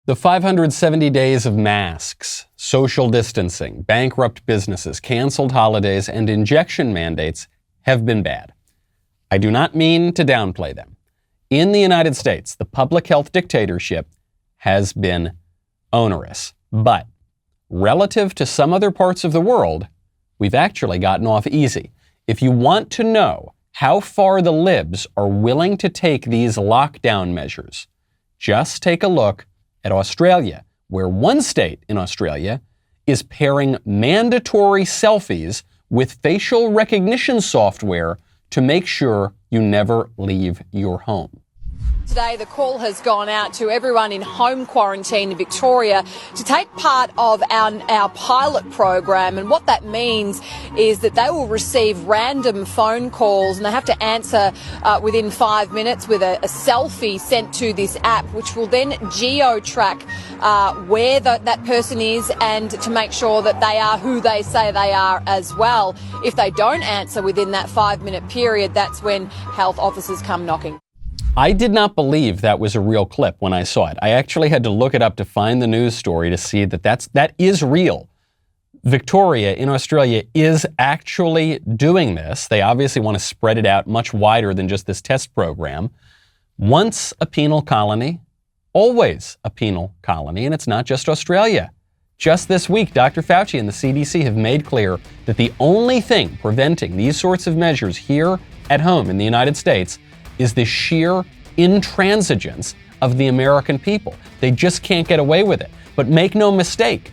The 570 days of masks, social distancing, bankrupt businesses, canceled holidays, and injection mandates have been bad. I do not mean to downplay them. In the United States, the public health dictatorship has been onerous. But relative to some other parts of the world, we've actually gotten off easy. If you want to know how far the libs are willing to take these lockdown measures, just take a look at Australia, where one state in Australia is pairing mandatory selfies with facial recognition software to make sure you never leave your home. Today, the call has gone out to everyone in home quarantine in Victoria to take part of our pilot program. And what that means is that they will receive random phone calls and they have to answer within 5 minutes with a selfie sent to this app, which will then geo-track where that person is and to make sure that they are who they say they are as well. If they don't answer within that 5-minute period, that's when health officers come knocking. I did not believe that was a real clip when I saw it. I actually had to look it up to find the news story to see that is real. Victoria in Australia is actually doing this. They obviously want to spread it out much wider than just this test program. Once a penal colony, always a penal colony, and it's not just Australia. Just this week, Dr. Fauci and the CDC have made clear that the only thing preventing these sorts of measures here at home in the United States is the sheer intransigence of the American people. They just can't get away with it. But make no mistake,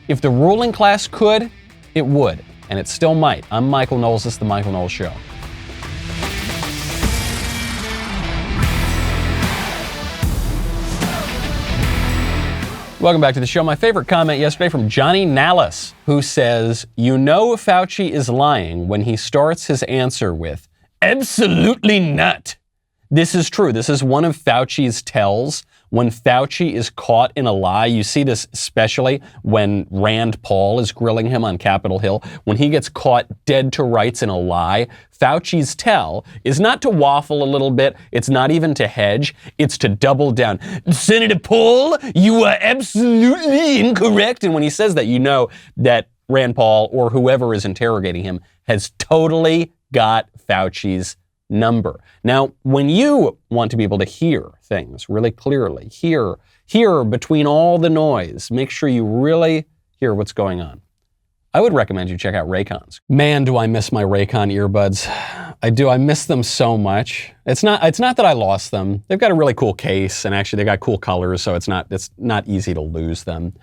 if the ruling class could, it would, and it still might. I'm Michael Knowles. This is The Michael Knowles Show. Welcome back to the show. My favorite comment yesterday from Johnny Nallis, who says, "You know Fauci is lying when he starts his answer with, 'Absolutely not.'" This is true. This is one of Fauci's tells. When Fauci is caught in a lie, you see this especially when Rand Paul is grilling him on Capitol Hill. When he gets caught dead to rights in a lie, Fauci's tell is not to waffle a little bit. It's not even to hedge. It's to double down. "Senator Paul, you are absolutely incorrect." And when he says that, you know that Rand Paul or whoever is interrogating him has totally got Fauci's number. Now, when you want to be able to hear things really clearly, hear between all the noise, make sure you really hear what's going on, I would recommend you check out Raycons. Man, do I miss my Raycon earbuds. I do. I miss them so much. It's not that I lost them. They've got a really cool case, and actually they got cool colors, so it's not easy to lose them.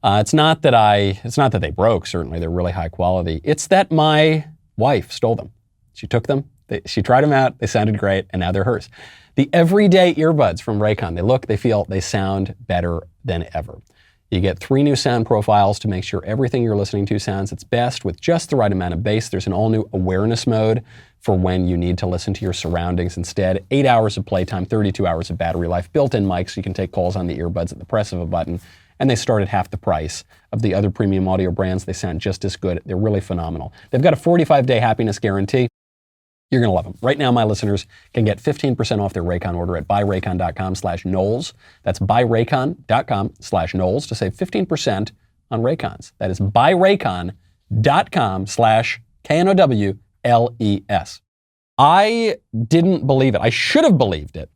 It's not that they broke, certainly. They're really high quality. It's that my wife stole them. She took them. She tried them out, they sounded great, and now they're hers. The everyday earbuds from Raycon, they look, they feel, they sound better than ever. You get 3 new sound profiles to make sure everything you're listening to sounds its best with just the right amount of bass. There's an all-new awareness mode for when you need to listen to your surroundings instead. 8 hours of playtime, 32 hours of battery life, built-in mics so you can take calls on the earbuds at the press of a button, and they start at half the price of the other premium audio brands. They sound just as good. They're really phenomenal. They've got a 45-day happiness guarantee. You're going to love them. Right now, my listeners can get 15% off their Raycon order at buyraycon.com/Knowles. That's buyraycon.com/Knowles to save 15% on Raycons. That is buyraycon.com/KNOWLES. I didn't believe it. I should have believed it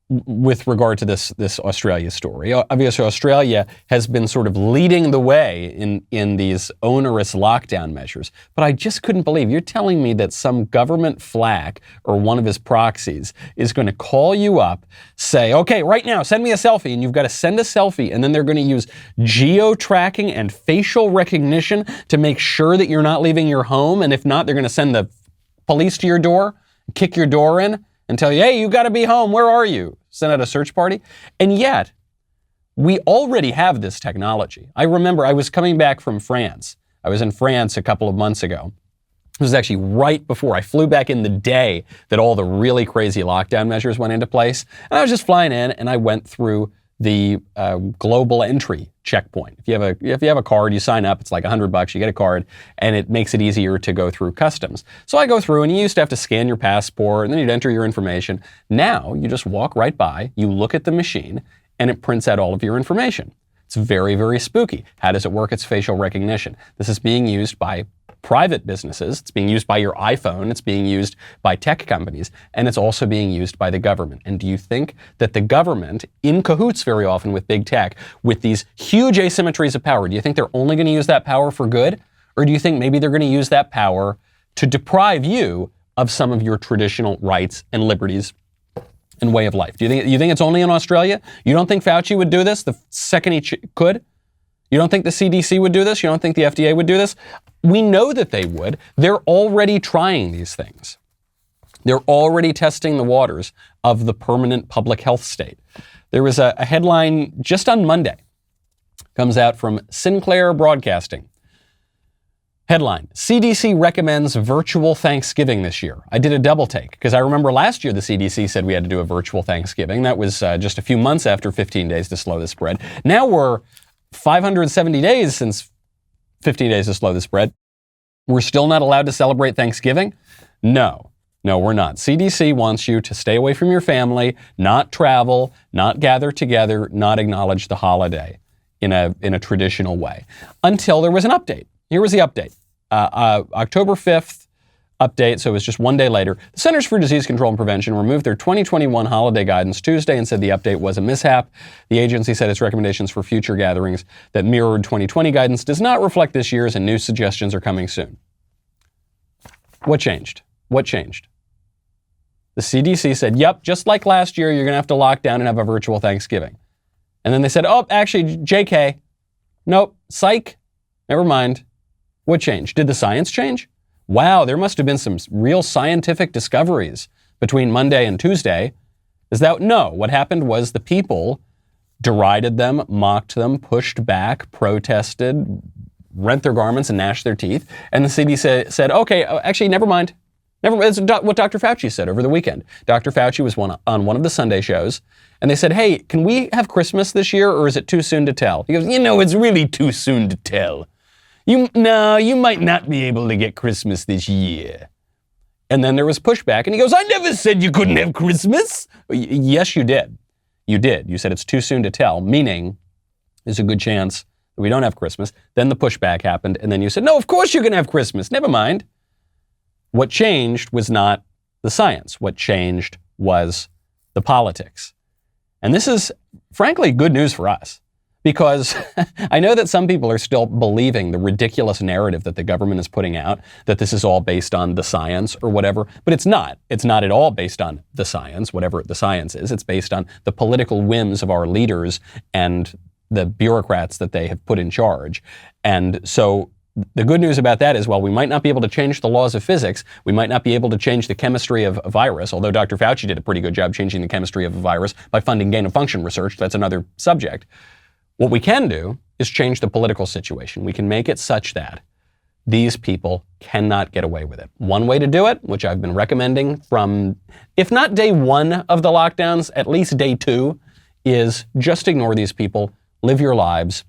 with regard to this Australia story. Obviously, Australia has been sort of leading the way in these onerous lockdown measures. But I just couldn't believe you're telling me that some government flack or one of his proxies is going to call you up, say, "Okay, right now, send me a selfie," and you've got to send a selfie, and then they're going to use geo-tracking and facial recognition to make sure that you're not leaving your home, and if not, they're going to send the police to your door, kick your door in, and tell you, "Hey, you got to be home. Where are you?" Send out a search party. And yet, we already have this technology. I remember I was coming back from France. I was in France a couple of months ago. It was actually right before I flew back in the day that all the really crazy lockdown measures went into place. And I was just flying in, and I went through the global entry checkpoint. If you have a card, you sign up. It's like $100. You get a card, and it makes it easier to go through customs. So I go through, and you used to have to scan your passport, and then you'd enter your information. Now you just walk right by. You look at the machine. and it prints out all of your information. It's very, very spooky. How does it work? It's facial recognition. This is being used by private businesses. It's being used by your iPhone. It's being used by tech companies. And it's also being used by the government. And do you think that the government, in cahoots very often with big tech, with these huge asymmetries of power, do you think they're only going to use that power for good? Or do you think maybe they're going to use that power to deprive you of some of your traditional rights and liberties and way of life? Do you think it's only in Australia? You don't think Fauci would do this the second he could? You don't think the CDC would do this? You don't think the FDA would do this? We know that they would. They're already trying these things. They're already testing the waters of the permanent public health state. There was a headline just on Monday, comes out from Sinclair Broadcasting. Headline, CDC recommends virtual Thanksgiving this year. I did a double take because I remember last year the CDC said we had to do a virtual Thanksgiving. That was just a few months after 15 days to slow the spread. Now we're 570 days since 15 days to slow the spread. We're still not allowed to celebrate Thanksgiving? No, we're not. CDC wants you to stay away from your family, not travel, not gather together, not acknowledge the holiday in a traditional way until there was an update. Here was the update. October 5th update, so it was just one day later. The Centers for Disease Control and Prevention removed their 2021 holiday guidance Tuesday and said the update was a mishap. The agency said its recommendations for future gatherings that mirrored 2020 guidance does not reflect this year's, and new suggestions are coming soon. What changed? What changed? The CDC said, yep, just like last year, you're going to have to lock down and have a virtual Thanksgiving. And then they said, oh, actually, JK. Nope, psych. Never mind. What changed? Did the science change? Wow, there must have been some real scientific discoveries between Monday and Tuesday. No, what happened was the people derided them, mocked them, pushed back, protested, rent their garments and gnashed their teeth. And the CDC said, okay, actually, never mind. It's what Dr. Fauci said over the weekend. Dr. Fauci was on one of the Sunday shows, and they said, hey, can we have Christmas this year, or is it too soon to tell? He goes, it's really too soon to tell. You might not be able to get Christmas this year. And then there was pushback, and he goes, I never said you couldn't have Christmas. Yes, you did. You did. You said it's too soon to tell, meaning there's a good chance that we don't have Christmas. Then the pushback happened, and then you said, no, of course you're going to have Christmas. Never mind. What changed was not the science. What changed was the politics. And this is, frankly, good news for us. Because I know that some people are still believing the ridiculous narrative that the government is putting out, that this is all based on the science or whatever, but it's not. It's not at all based on the science, whatever the science is. It's based on the political whims of our leaders and the bureaucrats that they have put in charge. And so the good news about that is, while we might not be able to change the laws of physics, we might not be able to change the chemistry of a virus, although Dr. Fauci did a pretty good job changing the chemistry of a virus by funding gain-of-function research. That's another subject. What we can do is change the political situation. We can make it such that these people cannot get away with it. One way to do it, which I've been recommending from, if not day one of the lockdowns, at least day two, is just ignore these people, live your lives,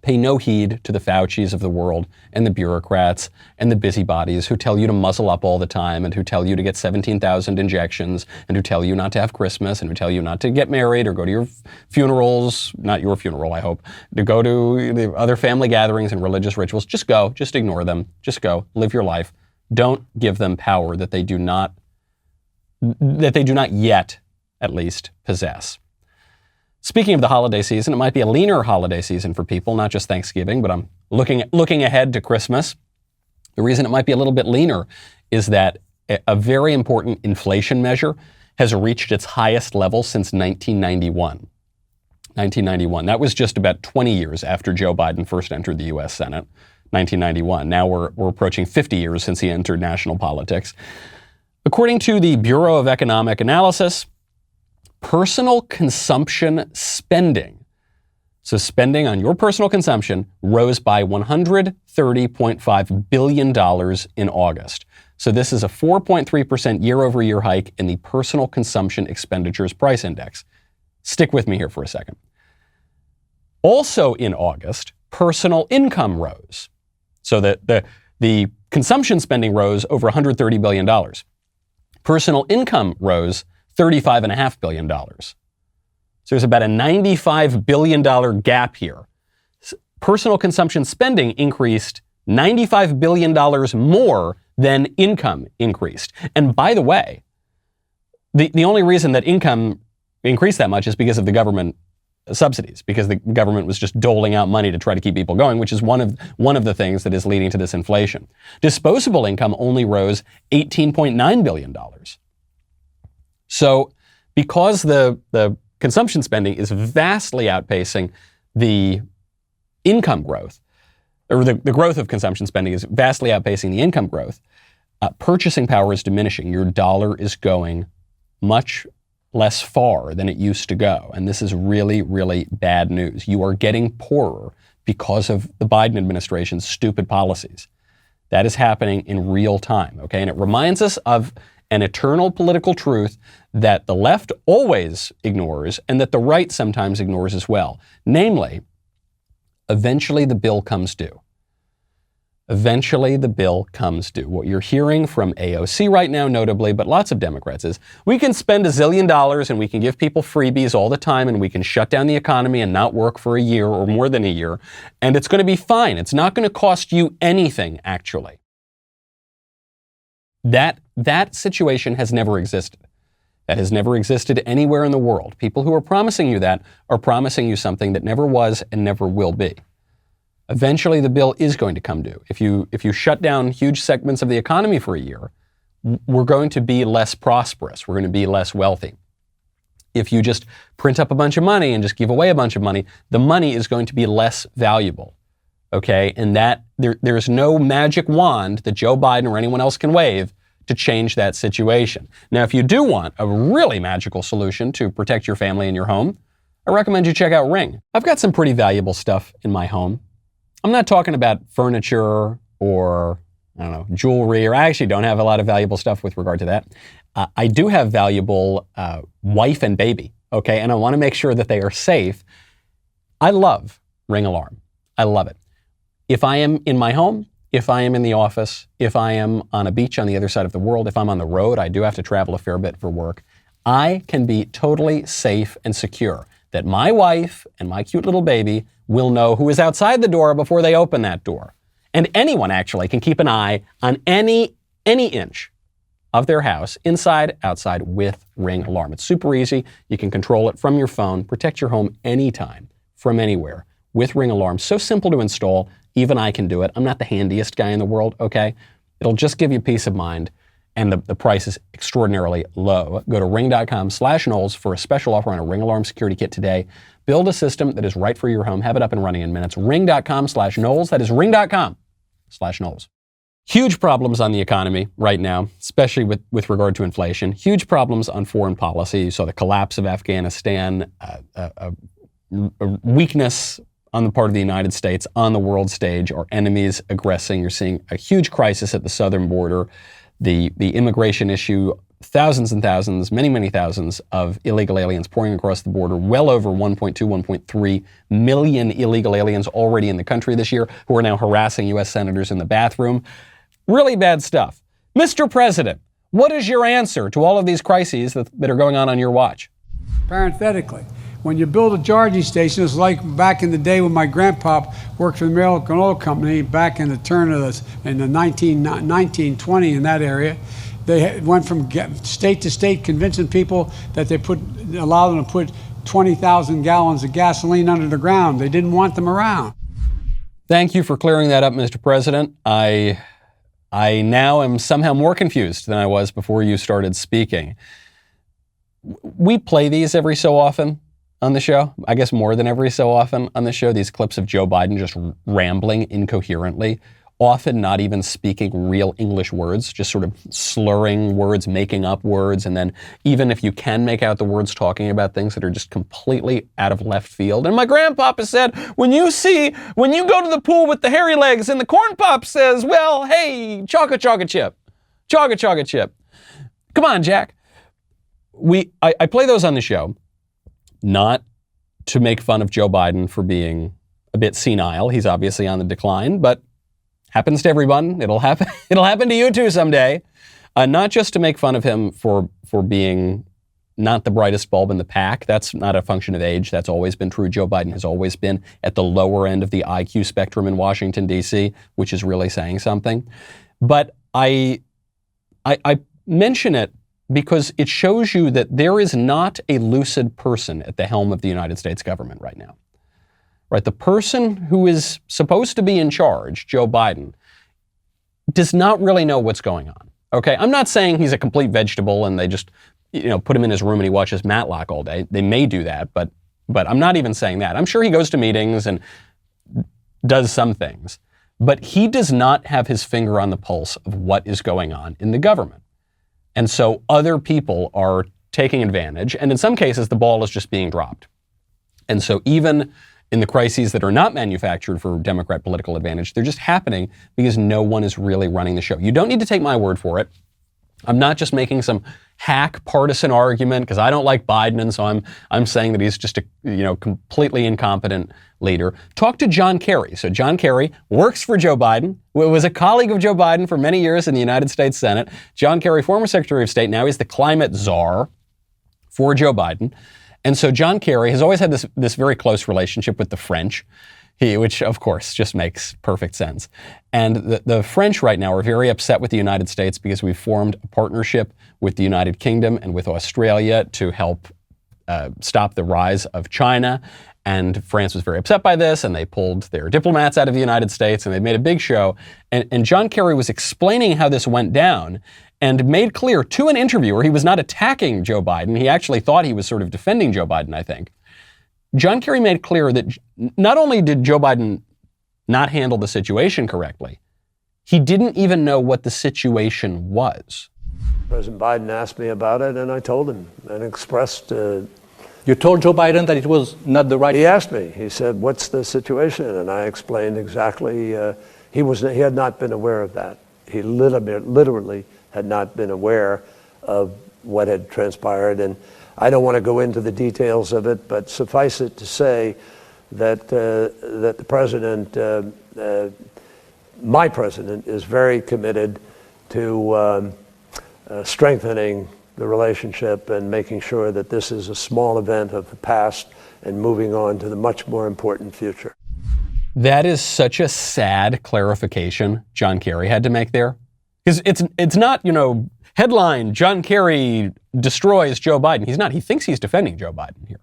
pay no heed to the Faucis of the world and the bureaucrats and the busybodies who tell you to muzzle up all the time and who tell you to get 17,000 injections and who tell you not to have Christmas and who tell you not to get married or go to your funerals, not your funeral, I hope, to go to the other family gatherings and religious rituals. Just go, just ignore them, just go, live your life. Don't give them power that they do not yet, at least, possess. Speaking of the holiday season, it might be a leaner holiday season for people, not just Thanksgiving, but I'm looking ahead to Christmas. The reason it might be a little bit leaner is that a very important inflation measure has reached its highest level since 1991. 1991. That was just about 20 years after Joe Biden first entered the U.S. Senate. 1991. Now we're approaching 50 years since he entered national politics. According to the Bureau of Economic Analysis, personal consumption spending, so spending on your personal consumption, rose by $130.5 billion in August. So this is a 4.3% year-over-year hike in the personal consumption expenditures price index. Stick with me here for a second. Also in August, personal income rose. So the consumption spending rose over $130 billion. Personal income rose $35.5 billion. So there's about a $95 billion gap here. Personal consumption spending increased $95 billion more than income increased. And by the way, the only reason that income increased that much is because of the government subsidies, because the government was just doling out money to try to keep people going, which is one of the things that is leading to this inflation. Disposable income only rose $18.9 billion. So because the consumption spending is vastly outpacing the income growth, or the growth of consumption spending is vastly outpacing the income growth, purchasing power is diminishing. Your dollar is going much less far than it used to go. And this is really, really bad news. You are getting poorer because of the Biden administration's stupid policies. That is happening in real time, okay? And it reminds us of an eternal political truth that the left always ignores and that the right sometimes ignores as well. Namely, eventually the bill comes due. Eventually the bill comes due. What you're hearing from AOC right now, notably, but lots of Democrats, is we can spend $1 zillion and we can give people freebies all the time and we can shut down the economy and not work for a year or more than a year, and it's going to be fine. It's not going to cost you anything, actually. That situation has never existed. That has never existed anywhere in the world. People who are promising you that are promising you something that never was and never will be. Eventually, the bill is going to come due. If you shut down huge segments of the economy for a year, we're going to be less prosperous. We're going to be less wealthy. If you just print up a bunch of money and just give away a bunch of money, the money is going to be less valuable. Okay? And that there's no magic wand that Joe Biden or anyone else can wave to change that situation. Now, if you do want a really magical solution to protect your family and your home, I recommend you check out Ring. I've got some pretty valuable stuff in my home. I'm not talking about furniture or, I don't know, jewelry, or I actually don't have a lot of valuable stuff with regard to that. I do have valuable wife and baby, okay? And I want to make sure that they are safe. I love Ring Alarm. I love it. If I am in my home, if I am in the office, if I am on a beach on the other side of the world, if I'm on the road, I do have to travel a fair bit for work, I can be totally safe and secure that my wife and my cute little baby will know who is outside the door before they open that door. And anyone actually can keep an eye on any inch of their house, inside, outside, with Ring Alarm. It's super easy. You can control it from your phone, protect your home anytime, from anywhere, with Ring Alarm. So simple to install, even I can do it. I'm not the handiest guy in the world, okay? It'll just give you peace of mind, and the price is extraordinarily low. Go to ring.com/Knowles for a special offer on a Ring Alarm security kit today. Build a system that is right for your home. Have it up and running in minutes. Ring.com/Knowles. That is ring.com/Knowles. Huge problems on the economy right now, especially with regard to inflation. Huge problems on foreign policy. You saw the collapse of Afghanistan, a weakness on the part of the United States on the world stage, our enemies aggressing. You're seeing a huge crisis at the southern border. The immigration issue, thousands and thousands, many, many thousands of illegal aliens pouring across the border, well over 1.2, 1.3 million illegal aliens already in the country this year who are now harassing U.S. senators in the bathroom. Really bad stuff. Mr. President, what is your answer to all of these crises that are going on your watch? Parenthetically, when you build a charging station, it's like back in the day when my grandpa worked for the American Oil Company back in the turn of in the 1920 in that area. They went from state to state convincing people that they allow them to put 20,000 gallons of gasoline under the ground. They didn't want them around. Thank you for clearing that up, Mr. President. I now am somehow more confused than I was before you started speaking. We play these every so often on the show, I guess more than every so often on the show, these clips of Joe Biden just rambling incoherently, often not even speaking real English words, just sort of slurring words, making up words, and then even if you can make out the words, talking about things that are just completely out of left field. And my grandpapa said, when you go to the pool with the hairy legs and the corn pop says, well, hey, chugga chugga chip, chugga chugga chip. Come on, Jack. I play those on the show, not to make fun of Joe Biden for being a bit senile. He's obviously on the decline, but happens to everyone. It'll happen. It'll happen to you too someday. Not just to make fun of him for being not the brightest bulb in the pack. That's not a function of age. That's always been true. Joe Biden has always been at the lower end of the IQ spectrum in Washington, D.C., which is really saying something. But I mention it because it shows you that there is not a lucid person at the helm of the United States government right now. Right? The person who is supposed to be in charge, Joe Biden, does not really know what's going on. Okay? I'm not saying he's a complete vegetable and they just, put him in his room and he watches Matlock all day. They may do that, but I'm not even saying that. I'm sure he goes to meetings and does some things. But he does not have his finger on the pulse of what is going on in the government. And so other people are taking advantage, and in some cases, the ball is just being dropped. And so even in the crises that are not manufactured for Democrat political advantage, they're just happening because no one is really running the show. You don't need to take my word for it. I'm not just making some hack partisan argument because I don't like Biden, and so I'm saying that he's just a completely incompetent leader. Talk to John Kerry. So John Kerry works for Joe Biden, was a colleague of Joe Biden for many years in the United States Senate. John Kerry, former Secretary of State, now he's the climate czar for Joe Biden. And so John Kerry has always had this very close relationship with the French, which of course just makes perfect sense. And the French right now are very upset with the United States because we've formed a partnership with the United Kingdom and with Australia to help stop the rise of China. And France was very upset by this, and they pulled their diplomats out of the United States, and they made a big show. And John Kerry was explaining how this went down and made clear to an interviewer, he was not attacking Joe Biden. He actually thought he was sort of defending Joe Biden, I think. John Kerry made clear that not only did Joe Biden not handle the situation correctly, he didn't even know what the situation was. President Biden asked me about it, and I told him and expressed... You told Joe Biden that it was not the right... He asked me. He said, what's the situation? And I explained exactly. He had not been aware of that. He literally had not been aware of what had transpired. And I don't want to go into the details of it, but suffice it to say that the president, my president, is very committed to strengthening the relationship and making sure that this is a small event of the past and moving on to the much more important future. That is such a sad clarification John Kerry had to make there. Because it's not, headline, John Kerry destroys Joe Biden. He's not. He thinks he's defending Joe Biden here.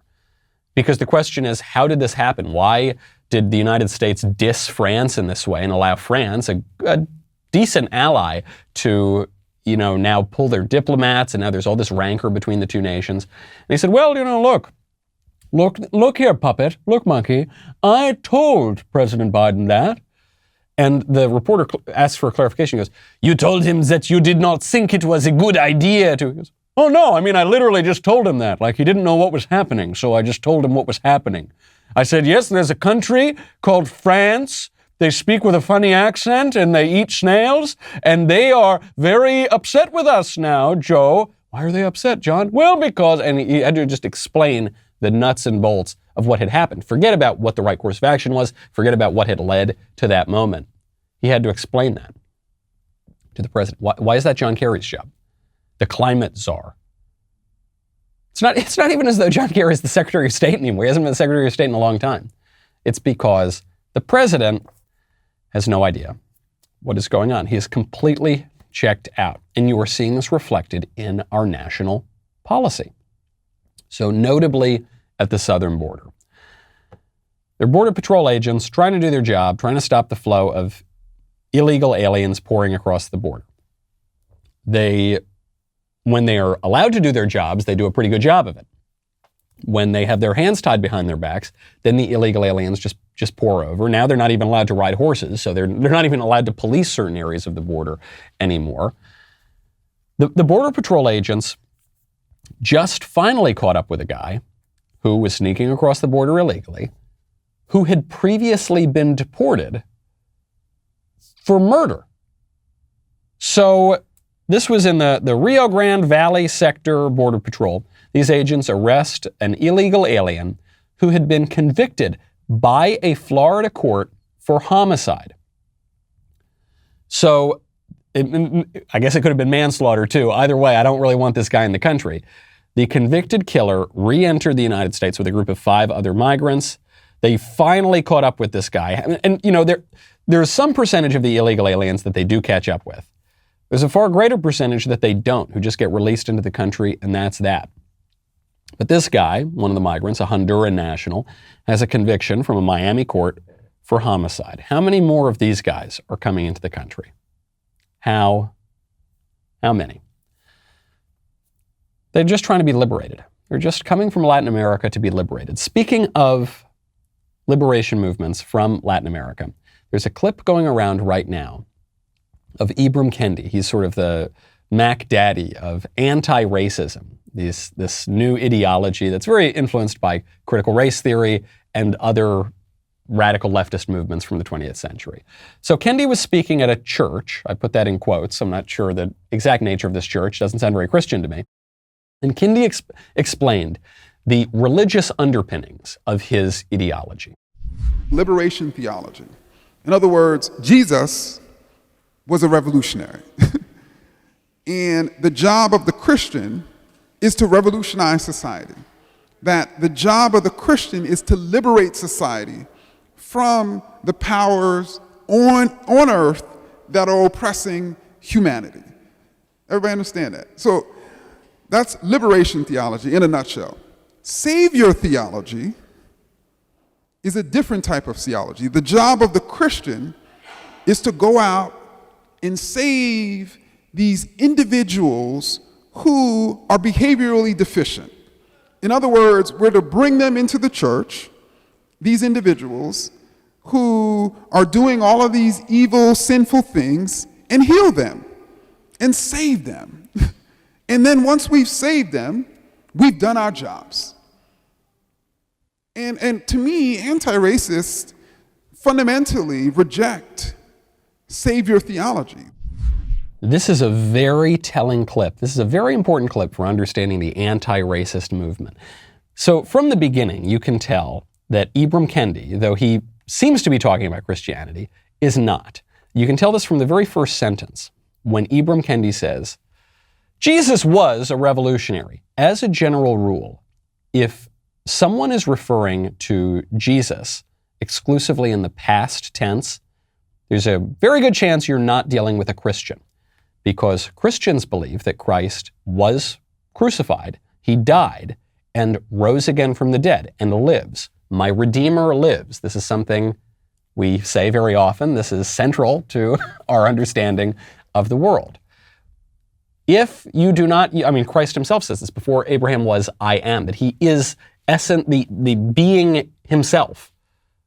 Because the question is, how did this happen? Why did the United States diss France in this way and allow France, a decent ally, to now pull their diplomats, and now there's all this rancor between the two nations. And he said, well, look here, puppet, look, monkey, I told President Biden that. And the reporter asks for a clarification. He goes, you told him that you did not think it was a good idea to... He goes, oh, no, I literally just told him that. Like, he didn't know what was happening, so I just told him what was happening. I said, yes, there's a country called France. They speak with a funny accent and they eat snails, and they are very upset with us now, Joe. Why are they upset, John? Well, because, and he had to just explain the nuts and bolts of what had happened. Forget about what the right course of action was. Forget about what had led to that moment. He had to explain that to the president. Why is that John Kerry's job? The climate czar. It's not even as though John Kerry is the Secretary of State anymore. He hasn't been the Secretary of State in a long time. It's because the president has no idea what is going on. He is completely checked out. And you are seeing this reflected in our national policy. So notably at the southern border. They're Border Patrol agents trying to do their job, trying to stop the flow of illegal aliens pouring across the border. When they are allowed to do their jobs, they do a pretty good job of it. When they have their hands tied behind their backs, then the illegal aliens just pour over. Now they're not even allowed to ride horses, so they're not even allowed to police certain areas of the border anymore. The Border Patrol agents just finally caught up with a guy who was sneaking across the border illegally, who had previously been deported for murder. So this was in the Rio Grande Valley Sector Border Patrol. These agents arrest an illegal alien who had been convicted by a Florida court for homicide. So I guess it could have been manslaughter too. Either way, I don't really want this guy in the country. The convicted killer re-entered the United States with a group of 5 other migrants. They finally caught up with this guy. And you know, there's some percentage of the illegal aliens that they do catch up with. There's a far greater percentage that they don't, who just get released into the country, and that's that. But this guy, one of the migrants, a Honduran national, has a conviction from a Miami court for homicide. How many more of these guys are coming into the country? How many? They're just trying to be liberated. They're just coming from Latin America to be liberated. Speaking of liberation movements from Latin America, there's a clip going around right now of Ibram Kendi. He's sort of the Mac Daddy of anti-racism, this new ideology that's very influenced by critical race theory and other radical leftist movements from the 20th century. So Kendi was speaking at a church. I put that in quotes. I'm not sure the exact nature of this church. Doesn't sound very Christian to me. And Kendi explained the religious underpinnings of his ideology. Liberation theology. In other words, Jesus was a revolutionary. And the job of the Christian is to revolutionize society. That the job of the Christian is to liberate society from the powers on earth that are oppressing humanity. Everybody understand that? So that's liberation theology in a nutshell. Savior theology is a different type of theology. The job of the Christian is to go out and save these individuals who are behaviorally deficient. In other words, we're to bring them into the church, these individuals who are doing all of these evil, sinful things, and heal them and save them. And then once we've saved them, we've done our jobs. And to me, anti-racists fundamentally reject savior theology. This is a very telling clip. This is a very important clip for understanding the anti-racist movement. So from the beginning, you can tell that Ibram Kendi, though he seems to be talking about Christianity, is not. You can tell this from the very first sentence when Ibram Kendi says, Jesus was a revolutionary. As a general rule, if someone is referring to Jesus exclusively in the past tense, there's a very good chance you're not dealing with a Christian, because Christians believe that Christ was crucified, he died, and rose again from the dead and lives. My Redeemer lives. This is something we say very often. This is central to our understanding of the world. If you do not, Christ himself says this, before Abraham was, I am, that he is the being himself,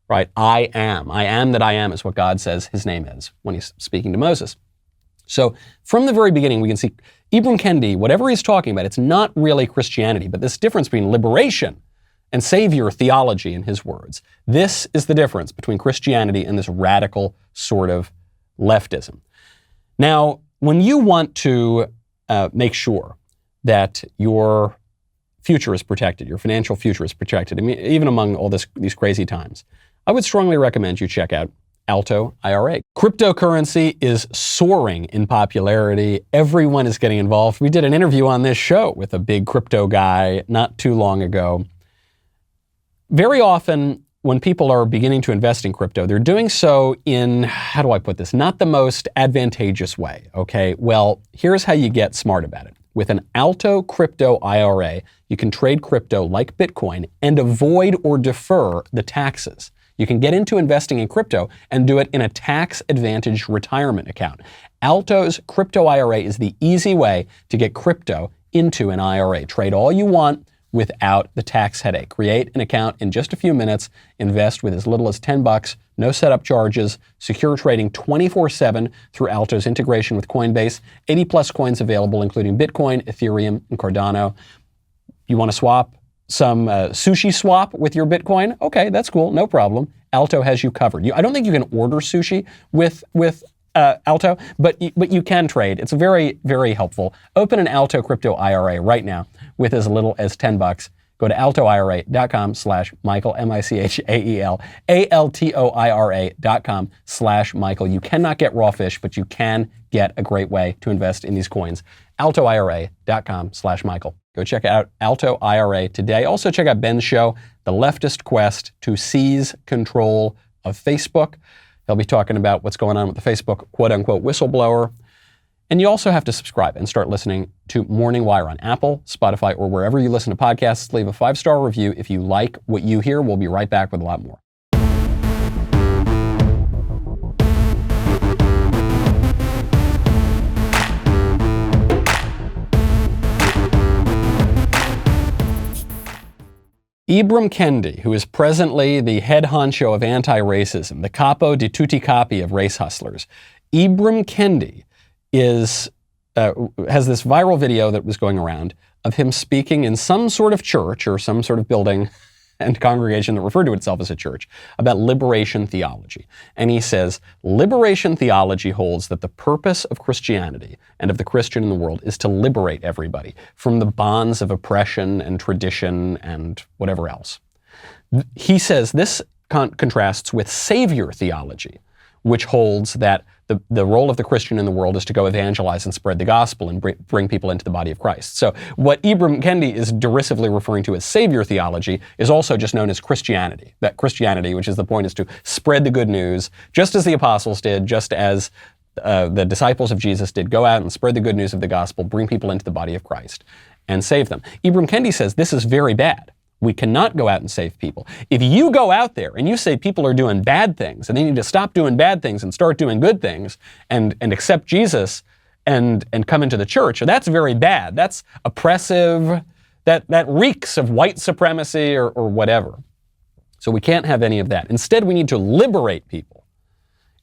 right? I am that I am is what God says his name is when he's speaking to Moses. So from the very beginning, we can see Ibram Kendi, whatever he's talking about, it's not really Christianity, but this difference between liberation and savior theology, in his words, this is the difference between Christianity and this radical sort of leftism. Now, when you want to make sure that your future is protected, your financial future is protected, even among all these crazy times, I would strongly recommend you check out Alto IRA. Cryptocurrency is soaring in popularity. Everyone is getting involved. We did an interview on this show with a big crypto guy not too long ago. Very often, when people are beginning to invest in crypto, they're doing so in, how do I put this, not the most advantageous way, okay? Well, here's how you get smart about it. With an Alto Crypto IRA, you can trade crypto like Bitcoin and avoid or defer the taxes. You can get into investing in crypto and do it in a tax-advantaged retirement account. Alto's Crypto IRA is the easy way to get crypto into an IRA. Trade all you want without the tax headache. Create an account in just a few minutes. Invest with as little as $10. No setup charges. Secure trading 24/7 through Alto's integration with Coinbase. 80+ coins available, including Bitcoin, Ethereum, and Cardano. You want to swap some sushi swap with your Bitcoin? Okay, that's cool, no problem. Alto has you covered. I don't think you can order sushi with Alto, but you can trade. It's very, very helpful. Open an Alto Crypto IRA right now with as little as $10. Go to altoira.com/Michael, Michael, altoira.com/Michael. You cannot get raw fish, but you can get a great way to invest in these coins. altoira.com/Michael. Go check out Alto IRA today. Also check out Ben's show, The Leftist Quest to Seize Control of Facebook. He'll be talking about what's going on with the Facebook quote-unquote whistleblower. And you also have to subscribe and start listening to Morning Wire on Apple, Spotify, or wherever you listen to podcasts. Leave a 5-star review if you like what you hear. We'll be right back with a lot more. Ibram Kendi, who is presently the head honcho of anti-racism, the capo di tutti capi of race hustlers, Ibram Kendi has this viral video that was going around of him speaking in some sort of church or some sort of building and congregation that referred to itself as a church about liberation theology. And he says, liberation theology holds that the purpose of Christianity and of the Christian in the world is to liberate everybody from the bonds of oppression and tradition and whatever else. He says this contrasts with savior theology, which holds that the role of the Christian in the world is to go evangelize and spread the gospel and bring people into the body of Christ. So what Ibram Kendi is derisively referring to as savior theology is also just known as Christianity. That Christianity, which is the point, is to spread the good news, just as the apostles did, just as the disciples of Jesus did, go out and spread the good news of the gospel, bring people into the body of Christ, and save them. Ibram Kendi says this is very bad. We cannot go out and save people. If you go out there and you say people are doing bad things and they need to stop doing bad things and start doing good things and accept Jesus and come into the church, that's very bad. That's oppressive. That reeks of white supremacy or whatever. So we can't have any of that. Instead, we need to liberate people.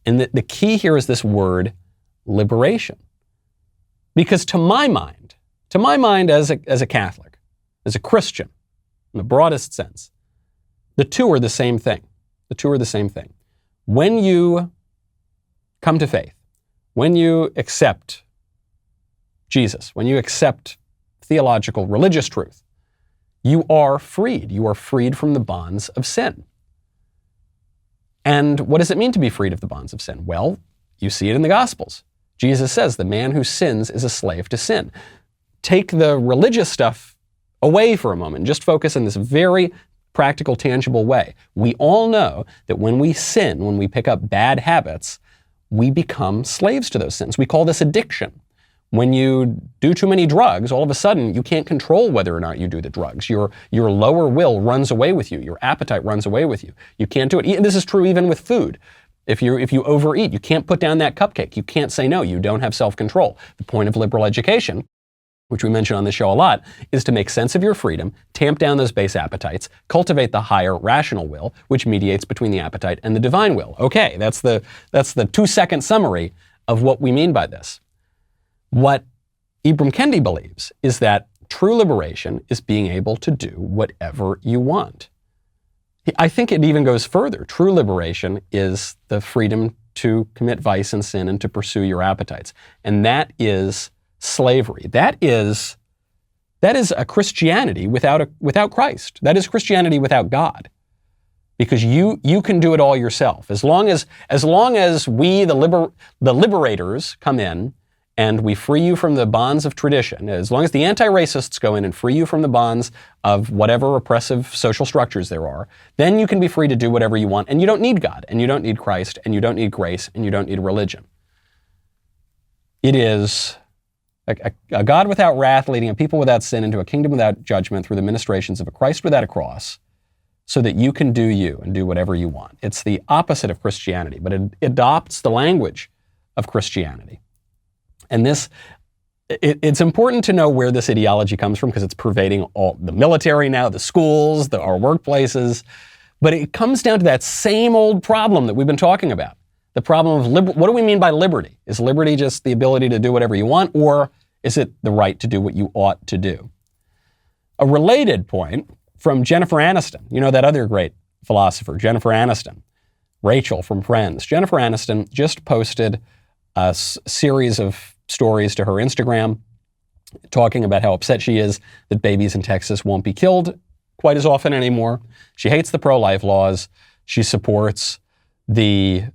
And the key here is this word liberation. Because to my mind as a Catholic, as a Christian, in the broadest sense, the two are the same thing. The two are the same thing. When you come to faith, when you accept Jesus, when you accept theological, religious truth, you are freed. You are freed from the bonds of sin. And what does it mean to be freed of the bonds of sin? Well, you see it in the Gospels. Jesus says the man who sins is a slave to sin. Take the religious stuff away for a moment. Just focus in this very practical, tangible way. We all know that when we sin, when we pick up bad habits, we become slaves to those sins. We call this addiction. When you do too many drugs, all of a sudden you can't control whether or not you do the drugs. Your lower will runs away with you. Your appetite runs away with you. You can't do it. This is true even with food. If you overeat, you can't put down that cupcake. You can't say no. You don't have self-control. The point of liberal education, which we mention on this show a lot, is to make sense of your freedom, tamp down those base appetites, cultivate the higher rational will, which mediates between the appetite and the divine will. Okay, that's the 2-second summary of what we mean by this. What Ibram Kendi believes is that true liberation is being able to do whatever you want. I think it even goes further. True liberation is the freedom to commit vice and sin and to pursue your appetites. And that is slavery. That is a Christianity without Christ. That is Christianity without God. Because you can do it all yourself. As long as we, the liberators, come in and we free you from the bonds of tradition, as long as the anti-racists go in and free you from the bonds of whatever oppressive social structures there are, then you can be free to do whatever you want. And you don't need God, and you don't need Christ, and you don't need grace, and you don't need religion. It is a God without wrath, leading a people without sin into a kingdom without judgment through the ministrations of a Christ without a cross, so that you can do you and do whatever you want. It's the opposite of Christianity, but it adopts the language of Christianity. And it's important to know where this ideology comes from because it's pervading all the military now, the schools, our workplaces. But it comes down to that same old problem that we've been talking about. The problem of what do we mean by liberty? Is liberty just the ability to do whatever you want, or is it the right to do what you ought to do? A related point from Jennifer Aniston, you know that other great philosopher, Jennifer Aniston, Rachel from Friends. Jennifer Aniston just posted a series of stories to her Instagram talking about how upset she is that babies in Texas won't be killed quite as often anymore. She hates the pro-life laws. She supports the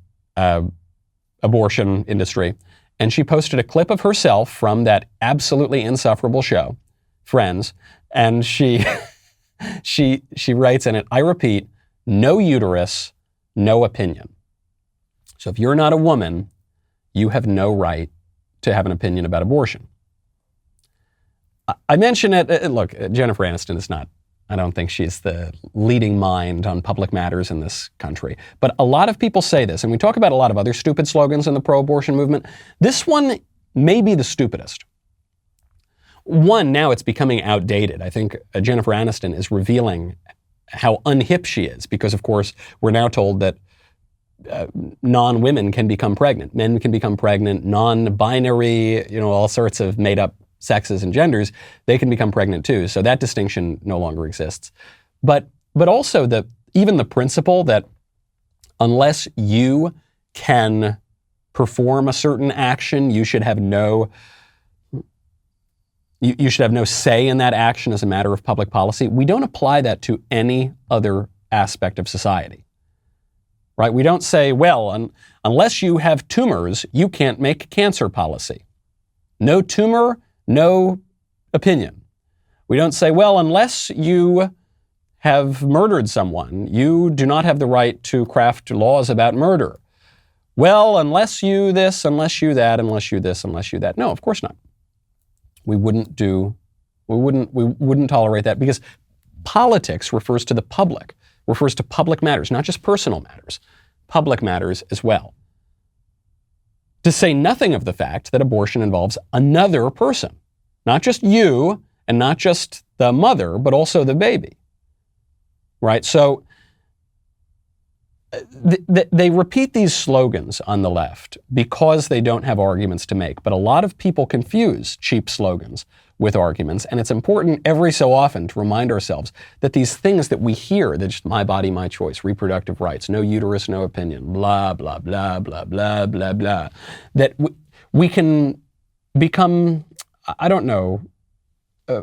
abortion industry. And she posted a clip of herself from that absolutely insufferable show, Friends, and she writes in it, I repeat, no uterus, no opinion. So if you're not a woman, you have no right to have an opinion about abortion. I mention it, look, Jennifer Aniston is not, I don't think she's the leading mind on public matters in this country. But a lot of people say this, and we talk about a lot of other stupid slogans in the pro-abortion movement. This one may be the stupidest. One, now it's becoming outdated. I think Jennifer Aniston is revealing how unhip she is because, of course, we're now told that non-women can become pregnant. Men can become pregnant, non-binary, all sorts of made-up sexes and genders, they can become pregnant too. So that distinction no longer exists. But also even the principle that unless you can perform a certain action, you should have no say in that action as a matter of public policy. We don't apply that to any other aspect of society. Right? We don't say, well, unless you have tumors, you can't make cancer policy. No tumor, no opinion. We don't say, well, unless you have murdered someone, you do not have the right to craft laws about murder. Well, unless you this, unless you that, unless you this, unless you that. No, of course not. We wouldn't tolerate that because politics refers to the public, refers to public matters, not just personal matters, public matters as well. To say nothing of the fact that abortion involves another person, not just you and not just the mother, but also the baby, right? So they repeat these slogans on the left because they don't have arguments to make, but a lot of people confuse cheap slogans with arguments, and it's important every so often to remind ourselves that these things that we hear, that just my body, my choice, reproductive rights, no uterus, no opinion, blah, blah, blah, blah, blah, blah, blah, that we can become,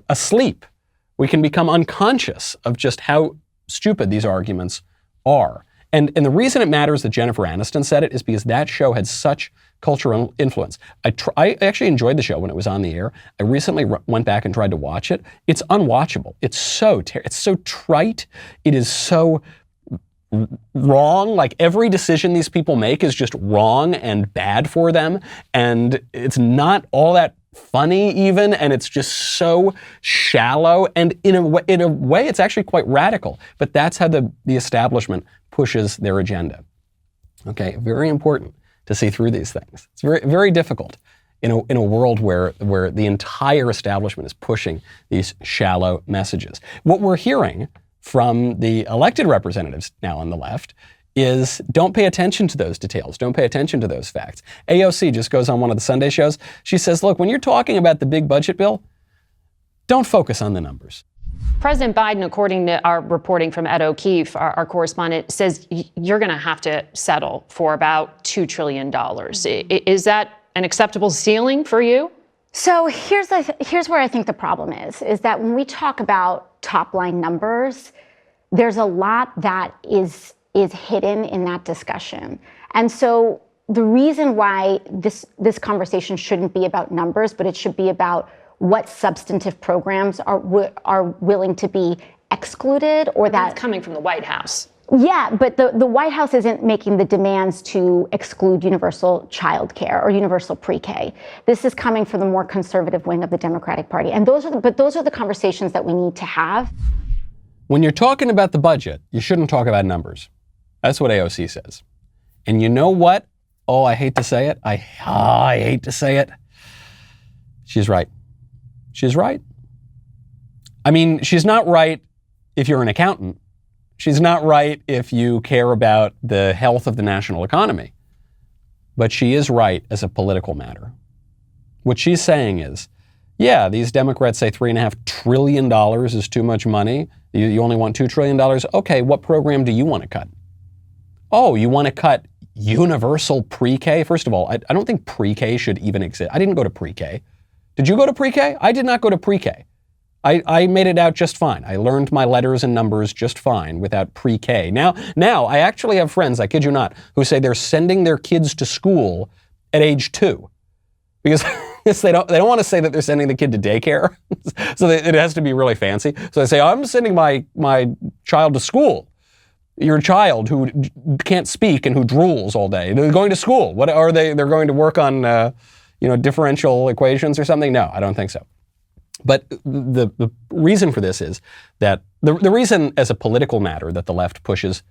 asleep. We can become unconscious of just how stupid these arguments are. And the reason it matters that Jennifer Aniston said it is because that show had such cultural influence. I actually enjoyed the show when it was on the air. I recently went back and tried to watch it. It's unwatchable. It's so trite. It is so wrong. Like every decision these people make is just wrong and bad for them. And it's not all that funny even, and it's just so shallow. And in a way, it's actually quite radical. But that's how the establishment pushes their agenda. Okay, very important to see through these things. It's very, very difficult in a world where the entire establishment is pushing these shallow messages. What we're hearing from the elected representatives now on the left is don't pay attention to those details. Don't pay attention to those facts. AOC just goes on one of the Sunday shows. She says, look, when you're talking about the big budget bill, don't focus on the numbers. President Biden, according to our reporting from Ed O'Keefe, our correspondent, says you're going to have to settle for about $2 trillion. Is that an acceptable ceiling for you? So here's where I think the problem is that when we talk about top line numbers, there's a lot that is hidden in that discussion. And so the reason why this conversation shouldn't be about numbers, but it should be about what substantive programs are willing to be excluded, or that's coming from the White House. Yeah, but the White House isn't making the demands to exclude universal child care or universal pre-K. This is coming from the more conservative wing of the Democratic Party. And those are the conversations that we need to have. When you're talking about the budget, you shouldn't talk about numbers. That's what AOC says. And you know what? Oh, I hate to say it. I hate to say it. She's right. She's right. I mean, she's not right if you're an accountant. She's not right if you care about the health of the national economy. But she is right as a political matter. What she's saying is, yeah, these Democrats say $3.5 trillion is too much money. You only want $2 trillion. Okay, what program do you want to cut? Oh, you want to cut universal pre-K? First of all, I don't think pre-K should even exist. I didn't go to pre-K. Did you go to pre-K? I did not go to pre-K. I made it out just fine. I learned my letters and numbers just fine without pre-K. Now I actually have friends, I kid you not, who say they're sending their kids to school at age 2. because they don't want to say that they're sending the kid to daycare. So it has to be really fancy. So they say, I'm sending my child to school. Your child who can't speak and who drools all day. They're going to school. What are they? They're going to work on, differential equations or something? No, I don't think so. But the reason for this is that the reason as a political matter that the left pushes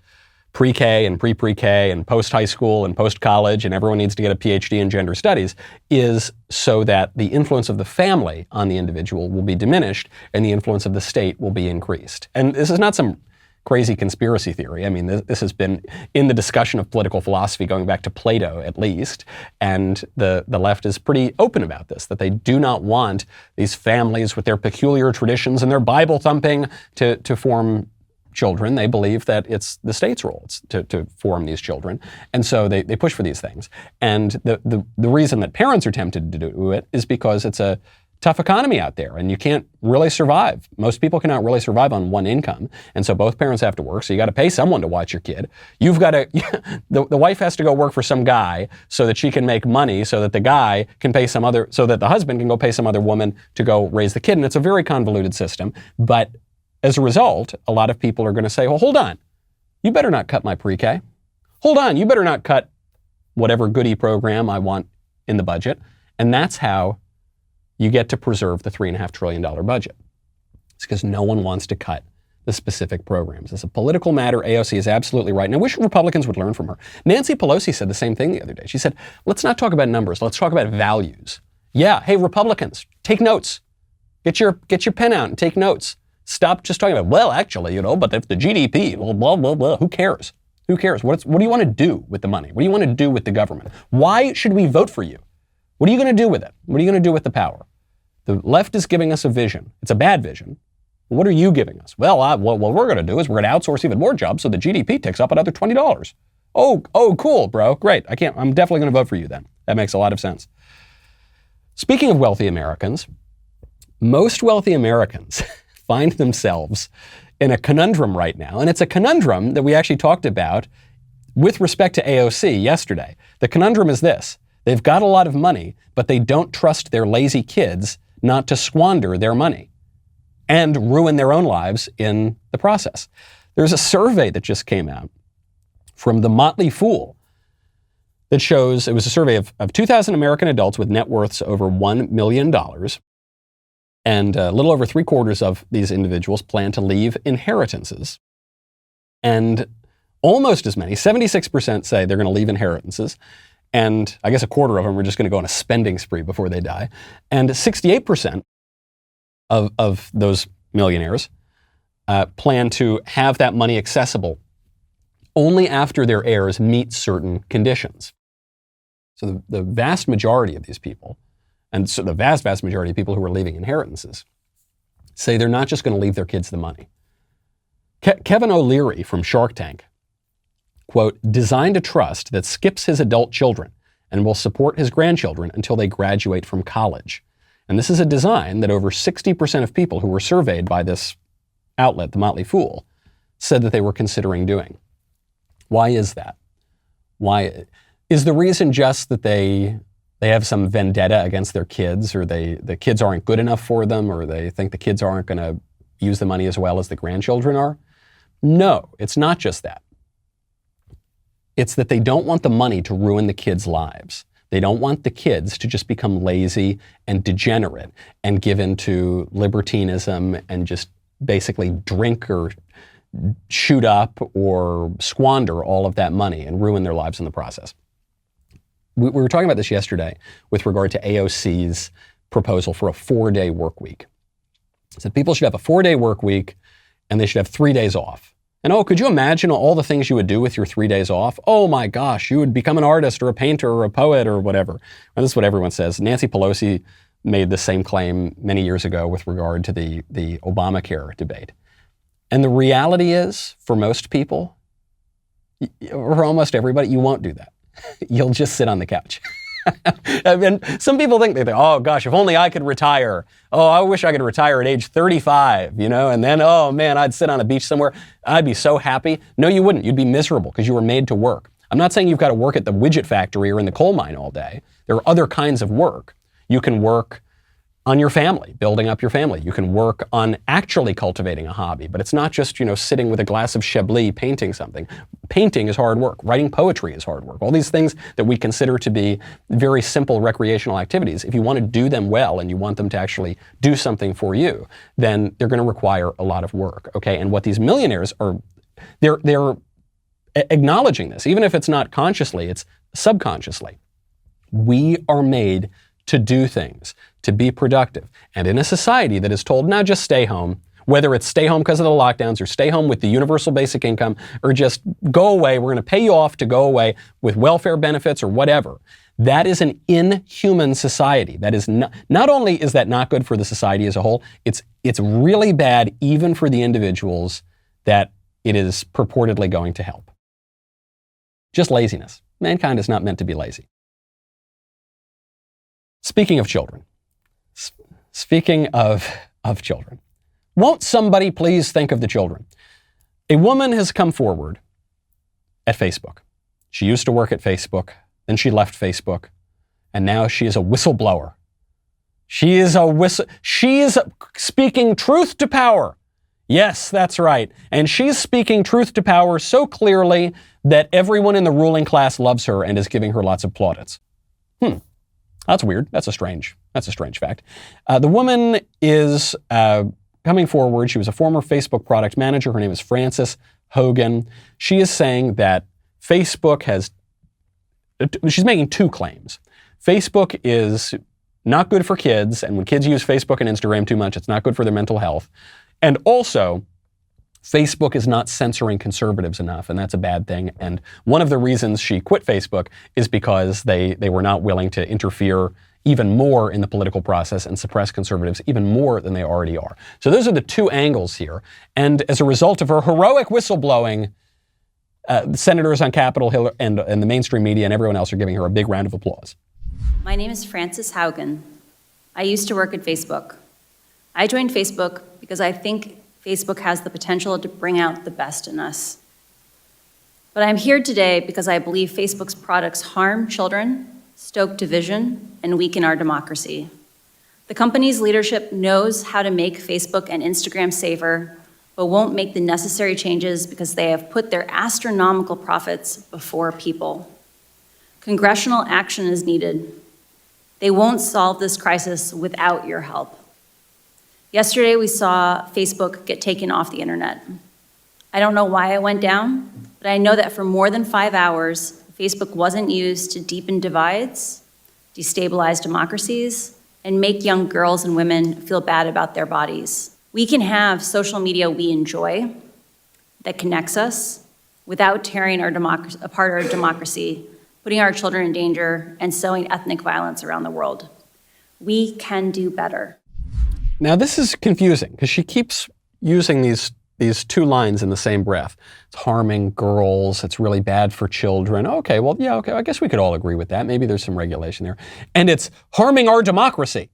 pre-K and pre-pre-K and post-high school and post-college and everyone needs to get a PhD in gender studies is so that the influence of the family on the individual will be diminished and the influence of the state will be increased. And this is not some crazy conspiracy theory. I mean, this has been in the discussion of political philosophy going back to Plato, at least, and the left is pretty open about this, that they do not want these families with their peculiar traditions and their Bible thumping to form children. They believe that it's the state's role to form these children, and so they push for these things. And the reason that parents are tempted to do it is because it's a tough economy out there, and you can't really survive. Most people cannot really survive on one income, and so both parents have to work, so you got to pay someone to watch your kid. You've got to, the wife has to go work for some guy so that she can make money, so that the guy can pay so that the husband can go pay some other woman to go raise the kid, and it's a very convoluted system. But as a result, a lot of people are going to say, well, hold on, you better not cut my pre-K. Hold on, you better not cut whatever goodie program I want in the budget. And that's how you get to preserve the $3.5 trillion budget. It's because no one wants to cut the specific programs. As a political matter, AOC is absolutely right. And I wish Republicans would learn from her. Nancy Pelosi said the same thing the other day. She said, let's not talk about numbers. Let's talk about values. Yeah, hey, Republicans, take notes. Get your pen out and take notes. Stop just talking about, well, actually, but if the GDP, blah, blah, blah, who cares? Who cares? What do you want to do with the money? What do you want to do with the government? Why should we vote for you? What are you going to do with it? What are you going to do with the power? The left is giving us a vision. It's a bad vision. What are you giving us? Well, what we're going to do is we're going to outsource even more jobs so the GDP ticks up another $20. Oh, cool, bro. Great. I'm definitely going to vote for you then. That makes a lot of sense. Speaking of wealthy Americans, most wealthy Americans find themselves in a conundrum right now. And it's a conundrum that we actually talked about with respect to AOC yesterday. The conundrum is this. They've got a lot of money, but they don't trust their lazy kids not to squander their money and ruin their own lives in the process. There's a survey that just came out from the Motley Fool that shows, it was a survey of 2,000 American adults with net worths over $1 million. And a little over 3/4 of these individuals plan to leave inheritances. And almost as many, 76% say they're going to leave inheritances. And I guess 1/4 of them are just going to go on a spending spree before they die. And 68% of those millionaires plan to have that money accessible only after their heirs meet certain conditions. So the vast majority of these people, and so the vast majority of people who are leaving inheritances, say they're not just going to leave their kids the money. Kevin O'Leary from Shark Tank, quote, designed a trust that skips his adult children and will support his grandchildren until they graduate from college. And this is a design that over 60% of people who were surveyed by this outlet, the Motley Fool, said that they were considering doing. Why is that? Why is the reason just that they have some vendetta against their kids, or the kids aren't good enough for them, or they think the kids aren't going to use the money as well as the grandchildren are? No, it's not just that. It's that they don't want the money to ruin the kids' lives. They don't want the kids to just become lazy and degenerate and give in to libertinism and just basically drink or shoot up or squander all of that money and ruin their lives in the process. We were talking about this yesterday with regard to AOC's proposal for a 4-day work week. It said people should have a 4-day work week and they should have 3 days off. And could you imagine all the things you would do with your 3 days off? Oh my gosh, you would become an artist or a painter or a poet or whatever. And this is what everyone says. Nancy Pelosi made the same claim many years ago with regard to the Obamacare debate. And the reality is, for most people, or almost everybody, you won't do that. You'll just sit on the couch. And some people think, oh gosh, if only I could retire. Oh, I wish I could retire at age 35, and then, oh man, I'd sit on a beach somewhere. I'd be so happy. No, you wouldn't. You'd be miserable because you were made to work. I'm not saying you've got to work at the widget factory or in the coal mine all day. There are other kinds of work. You can work on your family, building up your family. You can work on actually cultivating a hobby, but it's not just, sitting with a glass of Chablis painting something. Painting is hard work. Writing poetry is hard work. All these things that we consider to be very simple recreational activities, if you want to do them well and you want them to actually do something for you, then they're going to require a lot of work, okay? And what these millionaires are, they're acknowledging this, even if it's not consciously, it's subconsciously. We are made to do things, to be productive. And in a society that is told, now just stay home, whether it's stay home because of the lockdowns or stay home with the universal basic income or just go away, we're going to pay you off to go away with welfare benefits or whatever. That is an inhuman society. That is not only is that not good for the society as a whole, it's really bad even for the individuals that it is purportedly going to help. Just laziness. Mankind is not meant to be lazy. Speaking of children, won't somebody please think of the children? A woman has come forward at Facebook. She used to work at Facebook, then she left Facebook, and now she is a whistleblower. She is speaking truth to power. Yes, that's right. And she's speaking truth to power so clearly that everyone in the ruling class loves her and is giving her lots of plaudits. That's weird. That's a strange fact. The woman is coming forward. She was a former Facebook product manager. Her name is Frances Hogan. She is saying that she's making two claims. Facebook is not good for kids, and when kids use Facebook and Instagram too much, it's not good for their mental health. And also, Facebook is not censoring conservatives enough, and that's a bad thing. And one of the reasons she quit Facebook is because they were not willing to interfere even more in the political process and suppress conservatives even more than they already are. So those are the two angles here. And as a result of her heroic whistleblowing, senators on Capitol Hill and the mainstream media and everyone else are giving her a big round of applause. My name is Frances Haugen. I used to work at Facebook. I joined Facebook because I think Facebook has the potential to bring out the best in us. But I'm here today because I believe Facebook's products harm children, stoke division, and weaken our democracy. The company's leadership knows how to make Facebook and Instagram safer, but won't make the necessary changes because they have put their astronomical profits before people. Congressional action is needed. They won't solve this crisis without your help. Yesterday, we saw Facebook get taken off the internet. I don't know why it went down, but I know that for more than 5 hours, Facebook wasn't used to deepen divides, destabilize democracies, and make young girls and women feel bad about their bodies. We can have social media we enjoy that connects us without tearing apart our democracy, putting our children in danger, and sowing ethnic violence around the world. We can do better. Now, this is confusing because she keeps using these two lines in the same breath. It's harming girls. It's really bad for children. Okay, well, yeah, okay. I guess we could all agree with that. Maybe there's some regulation there. And it's harming our democracy.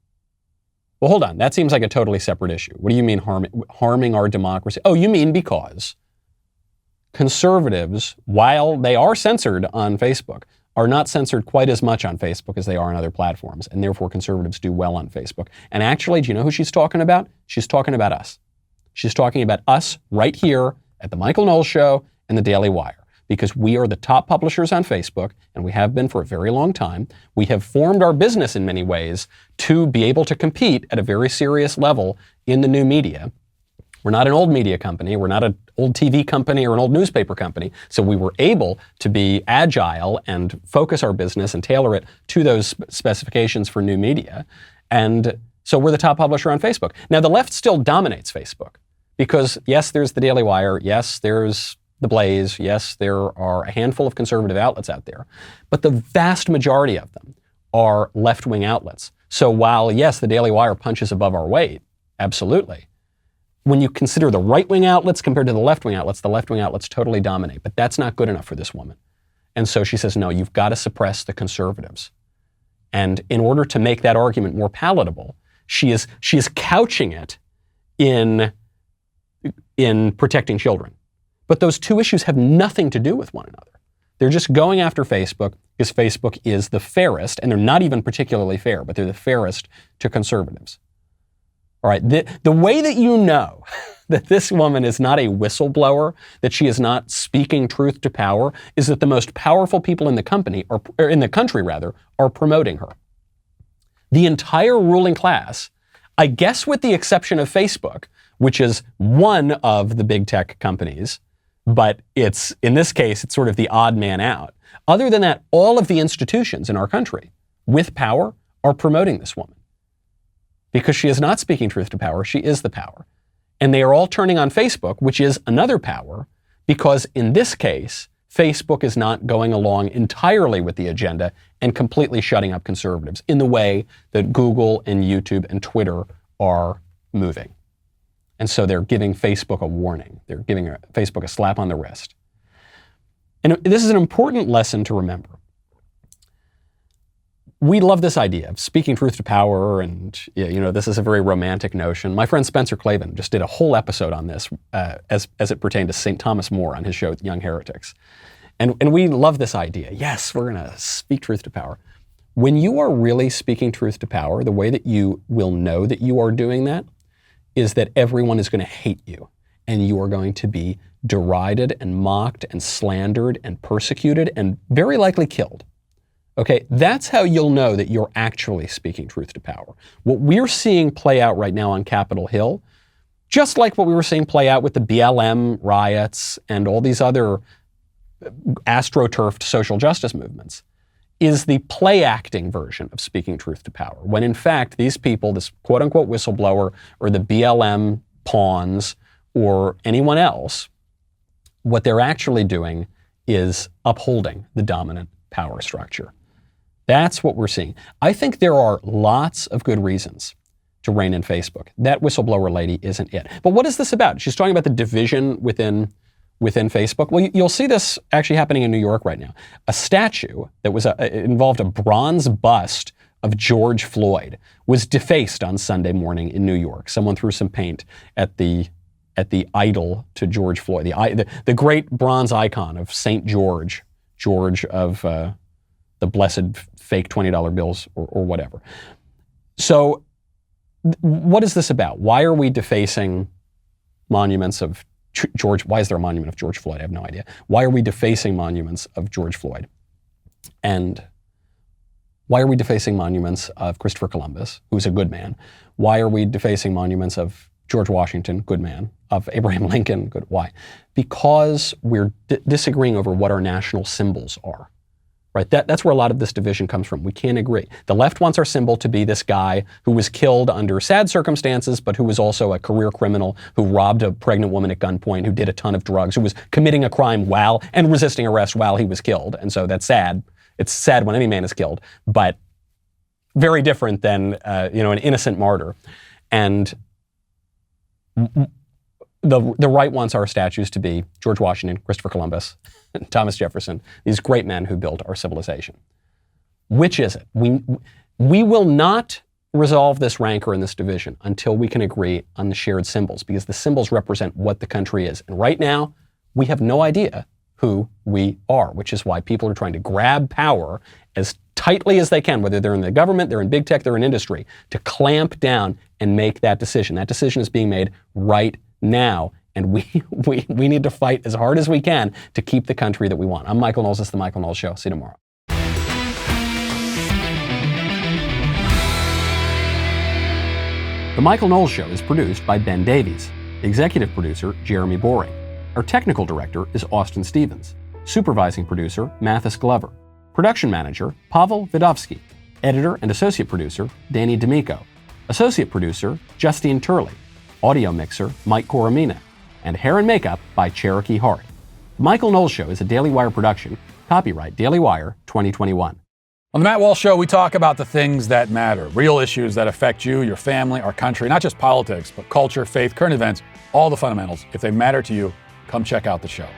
Well, hold on. That seems like a totally separate issue. What do you mean harming our democracy? Oh, you mean because conservatives, while they are censored on Facebook, are not censored quite as much on Facebook as they are on other platforms, and therefore conservatives do well on Facebook. And actually, do you know who she's talking about? She's talking about us. She's talking about us right here at the Michael Knowles Show and the Daily Wire, because we are the top publishers on Facebook, and we have been for a very long time. We have formed our business in many ways to be able to compete at a very serious level in the new media. We're not an old media company. We're not an old TV company or an old newspaper company. So we were able to be agile and focus our business and tailor it to those specifications for new media. And so we're the top publisher on Facebook. Now, the left still dominates Facebook because, yes, there's the Daily Wire. Yes, there's The Blaze. Yes, there are a handful of conservative outlets out there. But the vast majority of them are left-wing outlets. So while, yes, the Daily Wire punches above our weight, absolutely, when you consider the right-wing outlets compared to the left-wing outlets totally dominate. But that's not good enough for this woman. And so she says, no, you've got to suppress the conservatives. And in order to make that argument more palatable, she is couching it in protecting children. But those two issues have nothing to do with one another. They're just going after Facebook because Facebook is the fairest, and they're not even particularly fair, but they're the fairest to conservatives. All right, the way that you know that this woman is not a whistleblower, that she is not speaking truth to power, is that the most powerful people in the country are promoting her. The entire ruling class, I guess with the exception of Facebook, which is one of the big tech companies, but in this case, it's sort of the odd man out. Other than that, all of the institutions in our country with power are promoting this woman. Because she is not speaking truth to power, she is the power. And they are all turning on Facebook, which is another power, because in this case, Facebook is not going along entirely with the agenda and completely shutting up conservatives in the way that Google and YouTube and Twitter are moving. And so they're giving Facebook a warning. They're giving Facebook a slap on the wrist. And this is an important lesson to remember. We love this idea of speaking truth to power, and this is a very romantic notion. My friend Spencer Clavin just did a whole episode on this as it pertained to St. Thomas More on his show, Young Heretics. And we love this idea. Yes, we're going to speak truth to power. When you are really speaking truth to power, the way that you will know that you are doing that is that everyone is going to hate you, and you are going to be derided and mocked and slandered and persecuted and very likely killed. Okay, that's how you'll know that you're actually speaking truth to power. What we're seeing play out right now on Capitol Hill, just like what we were seeing play out with the BLM riots and all these other astroturfed social justice movements, is the play acting version of speaking truth to power. When in fact, these people, this quote unquote whistleblower or the BLM pawns or anyone else, what they're actually doing is upholding the dominant power structure. That's what we're seeing. I think there are lots of good reasons to rein in Facebook. That whistleblower lady isn't it. But what is this about? She's talking about the division within Facebook. Well, you'll see this actually happening in New York right now. A statue that was involved a bronze bust of George Floyd was defaced on Sunday morning in New York. Someone threw some paint at the idol to George Floyd, the great bronze icon of St. George of the blessed fake $20 bills or whatever. So what is this about? Why are we defacing monuments of George? Why is there a monument of George Floyd? I have no idea. Why are we defacing monuments of George Floyd? And why are we defacing monuments of Christopher Columbus, who's a good man? Why are we defacing monuments of George Washington, good man, of Abraham Lincoln, good? Why? Because we're disagreeing over what our national symbols are. Right? That's where a lot of this division comes from. We can't agree. The left wants our symbol to be this guy who was killed under sad circumstances, but who was also a career criminal, who robbed a pregnant woman at gunpoint, who did a ton of drugs, who was committing a crime and resisting arrest while he was killed. And so that's sad. It's sad when any man is killed, but very different than an innocent martyr. And the right wants our statues to be George Washington, Christopher Columbus, Thomas Jefferson, these great men who built our civilization. Which is it? We will not resolve this rancor and this division until we can agree on the shared symbols, because the symbols represent what the country is. And right now, we have no idea who we are, which is why people are trying to grab power as tightly as they can, whether they're in the government, they're in big tech, they're in industry, to clamp down and make that decision. That decision is being made right now. And we need to fight as hard as we can to keep the country that we want. I'm Michael Knowles. This is The Michael Knowles Show. See you tomorrow. The Michael Knowles Show is produced by Ben Davies. Executive producer, Jeremy Boring. Our technical director is Austin Stevens. Supervising producer, Mathis Glover. Production manager, Pavel Vidovsky. Editor and associate producer, Danny D'Amico. Associate producer, Justine Turley. Audio mixer, Mike Coromina. And hair and makeup by Cherokee Hart. The Michael Knowles Show is a Daily Wire production. Copyright Daily Wire 2021. On the Matt Walsh Show, we talk about the things that matter, real issues that affect you, your family, our country, not just politics, but culture, faith, current events, all the fundamentals. If they matter to you, come check out the show.